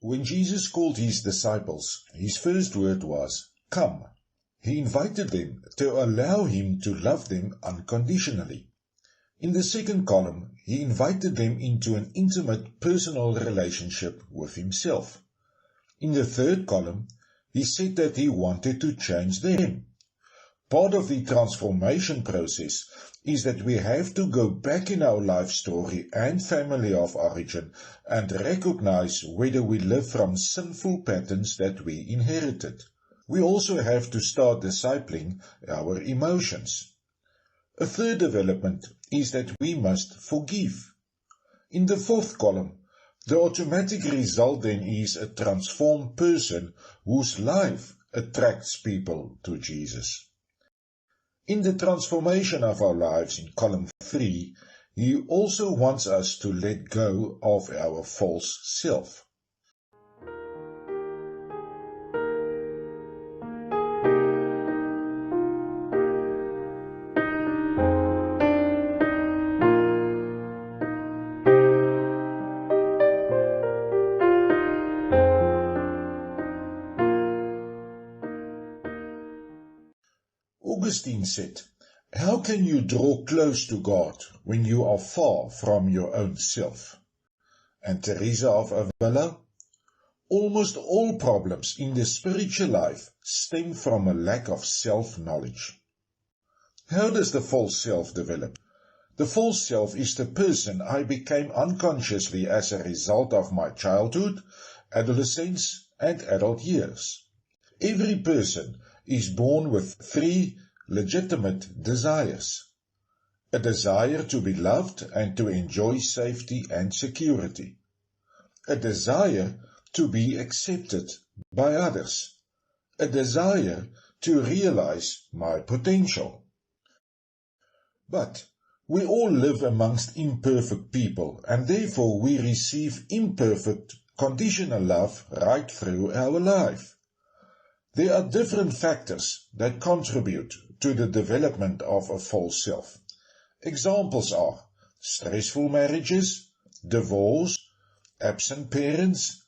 When Jesus called his disciples, his first word was, "Come." He invited them to allow him to love them unconditionally. In the second column, he invited them into an intimate personal relationship with himself. In the third column, he said that he wanted to change them. Part of the transformation process is that we have to go back in our life story and family of origin and recognize whether we live from sinful patterns that we inherited. We also have to start discipling our emotions. A third development is that we must forgive. In the fourth column, the automatic result then is a transformed person whose life attracts people to Jesus. In the transformation of our lives in column 3, he also wants us to let go of our false self. Augustine said, "How can you draw close to God when you are far from your own self?" And Teresa of Avila, "Almost all problems in the spiritual life stem from a lack of self-knowledge." How does the false self develop? The false self is the person I became unconsciously as a result of my childhood, adolescence, and adult years. Every person is born with 3 legitimate desires. A desire to be loved and to enjoy safety and security. A desire to be accepted by others. A desire to realize my potential. But we all live amongst imperfect people, and therefore we receive imperfect, conditional love right through our life. There are different factors that contribute to the development of a false self. Examples are stressful marriages, divorce, absent parents,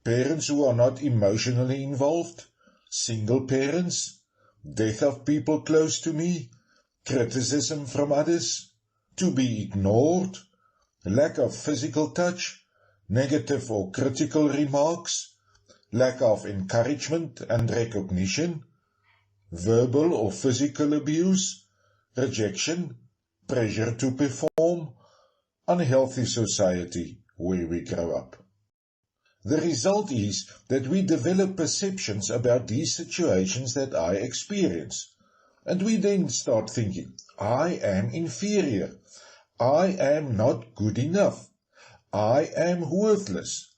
parents who are not emotionally involved, single parents, death of people close to me, criticism from others, to be ignored, lack of physical touch, negative or critical remarks, lack of encouragement and recognition, verbal or physical abuse, rejection, pressure to perform, unhealthy society where we grow up. The result is that we develop perceptions about these situations that I experience, and we then start thinking, I am inferior, I am not good enough, I am worthless,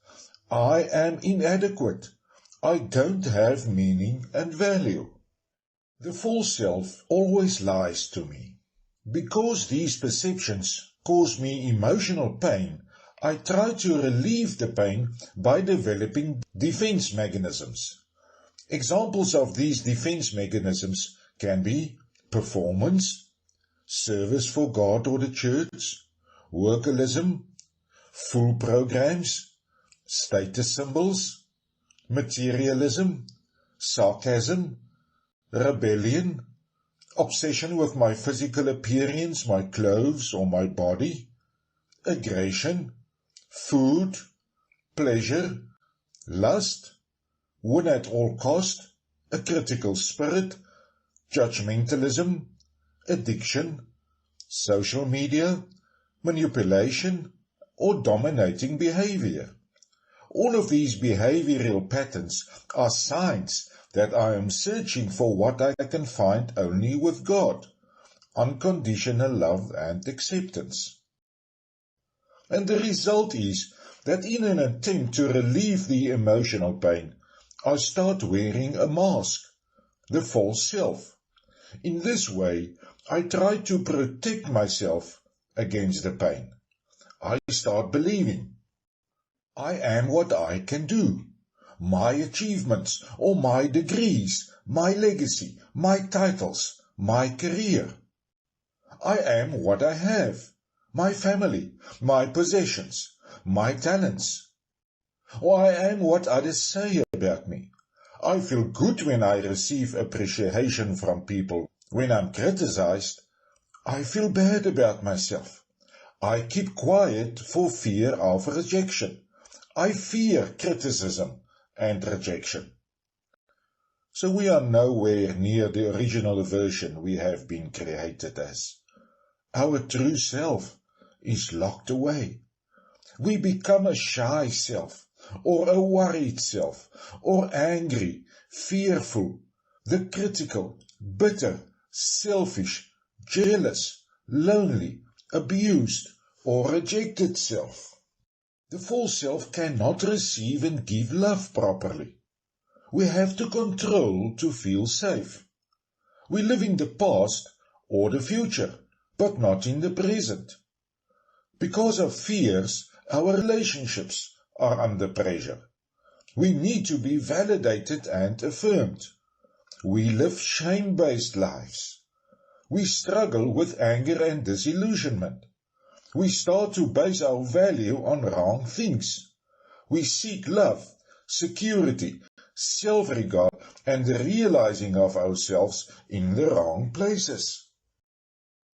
I am inadequate, I don't have meaning and value. The false self always lies to me. Because these perceptions cause me emotional pain, I try to relieve the pain by developing defense mechanisms. Examples of these defense mechanisms can be performance, service for God or the church, workaholism, fool programs, status symbols, materialism, sarcasm, rebellion, obsession with my physical appearance, my clothes or my body, aggression, food, pleasure, lust, win at all cost, a critical spirit, judgmentalism, addiction, social media, manipulation, or dominating behavior. All of these behavioral patterns are signs that I am searching for what I can find only with God, unconditional love and acceptance. And the result is that in an attempt to relieve the emotional pain, I start wearing a mask, the false self. In this way, I try to protect myself against the pain. I start believing, I am what I can do. My achievements or my degrees, my legacy, my titles, my career. I am what I have, my family, my possessions, my talents. or I am what others say about me. I feel good when I receive appreciation from people. When I'm criticized, I feel bad about myself. I keep quiet for fear of rejection. I fear criticism and rejection. So we are nowhere near the original version we have been created as. Our true self is locked away. We become a shy self, or a worried self, or angry, fearful, the critical, bitter, selfish, jealous, lonely, abused, or rejected self. The false self cannot receive and give love properly. We have to control to feel safe. We live in the past or the future, but not in the present. Because of fears, our relationships are under pressure. We need to be validated and affirmed. We live shame-based lives. We struggle with anger and disillusionment. We start to base our value on wrong things. We seek love, security, self-regard, and the realizing of ourselves in the wrong places.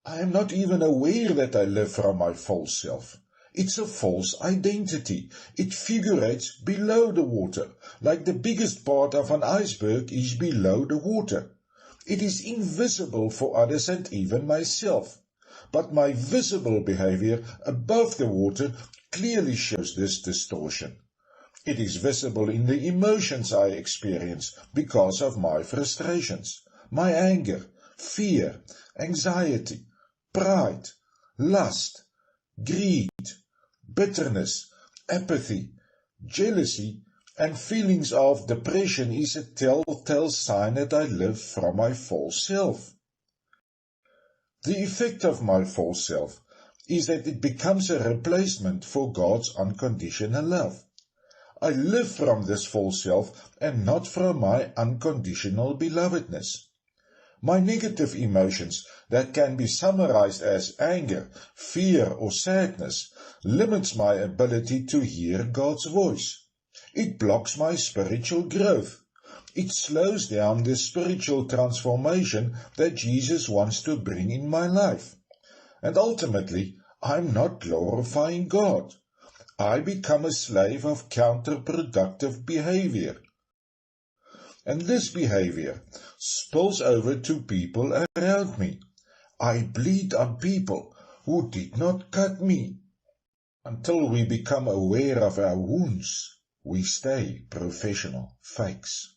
I am not even aware that I live from my false self. It's a false identity. It figurates below the water, like the biggest part of an iceberg is below the water. It is invisible for others and even myself. But my visible behavior above the water clearly shows this distortion. It is visible in the emotions I experience because of my frustrations, my anger, fear, anxiety, pride, lust, greed, bitterness, apathy, jealousy, and feelings of depression is a telltale sign that I live from my false self. The effect of my false self is that it becomes a replacement for God's unconditional love. I live from this false self and not from my unconditional belovedness. My negative emotions that can be summarized as anger, fear, or sadness limits my ability to hear God's voice. It blocks my spiritual growth. It slows down the spiritual transformation that Jesus wants to bring in my life. And ultimately, I'm not glorifying God. I become a slave of counterproductive behavior. And this behavior spills over to people around me. I bleed on people who did not cut me. Until we become aware of our wounds, we stay professional fakes.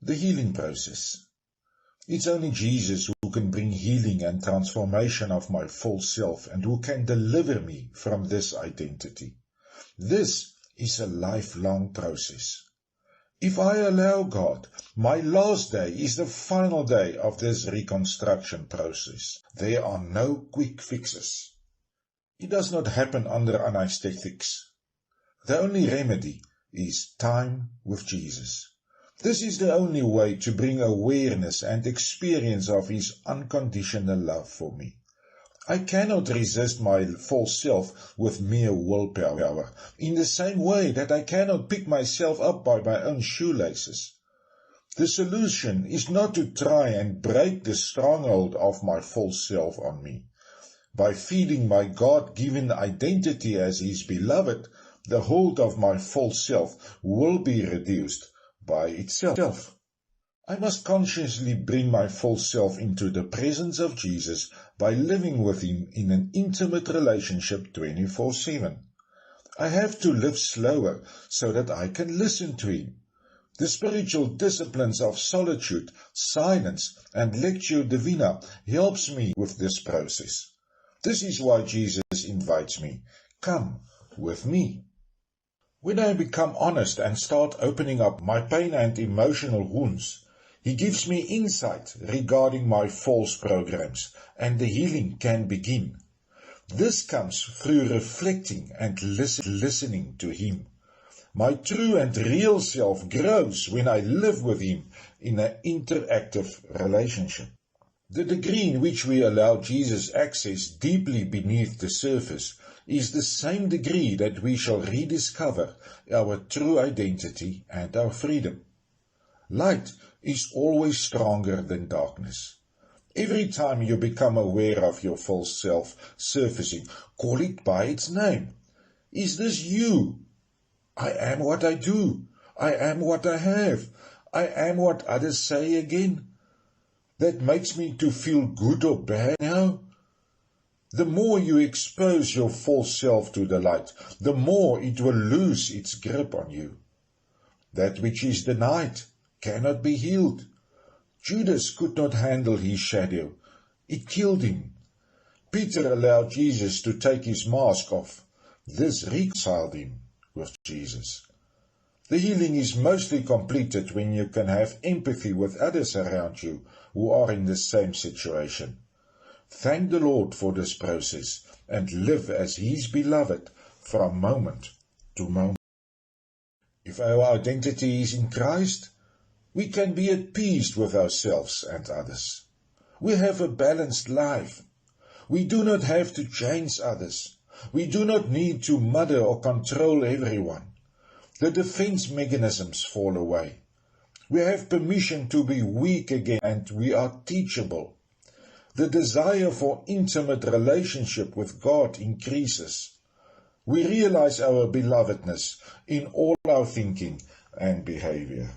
The healing process. It's only Jesus who can bring healing and transformation of my false self and who can deliver me from this identity. This is a lifelong process. If I allow God, my last day is the final day of this reconstruction process. There are no quick fixes. It does not happen under anesthetics. The only remedy is time with Jesus. This is the only way to bring awareness and experience of His unconditional love for me. I cannot resist my false self with mere willpower, in the same way that I cannot pick myself up by my own shoelaces. The solution is not to try and break the stronghold of my false self on me. By feeding my God-given identity as His beloved, the hold of my false self will be reduced by itself. I must consciously bring my false self into the presence of Jesus by living with Him in an intimate relationship 24/7. I have to live slower so that I can listen to him. The spiritual disciplines of solitude, silence, and lectio divina helps me with this process. This is why Jesus invites me. Come with me. When I become honest and start opening up my pain and emotional wounds, he gives me insight regarding my false programs, and the healing can begin. This comes through reflecting and listening to him. My true and real self grows when I live with him in an interactive relationship. The degree in which we allow Jesus access deeply beneath the surface is the same degree that we shall rediscover our true identity and our freedom. Light is always stronger than darkness. Every time you become aware of your false self surfacing, call it by its name. Is this you? I am what I do. I am what I have. I am what others say again. That makes me to feel good or bad now. The more you expose your false self to the light, the more it will lose its grip on you. That which is denied cannot be healed. Judas could not handle his shadow. It killed him. Peter allowed Jesus to take his mask off. This reconciled him with Jesus. The healing is mostly completed when you can have empathy with others around you who are in the same situation. Thank the Lord for this process and live as his beloved from moment to moment. If our identity is in Christ, we can be at peace with ourselves and others. We have a balanced life. We do not have to change others. We do not need to mother or control everyone. The defense mechanisms fall away. We have permission to be weak again, and we are teachable. The desire for intimate relationship with God increases. We realize our belovedness in all our thinking and behavior.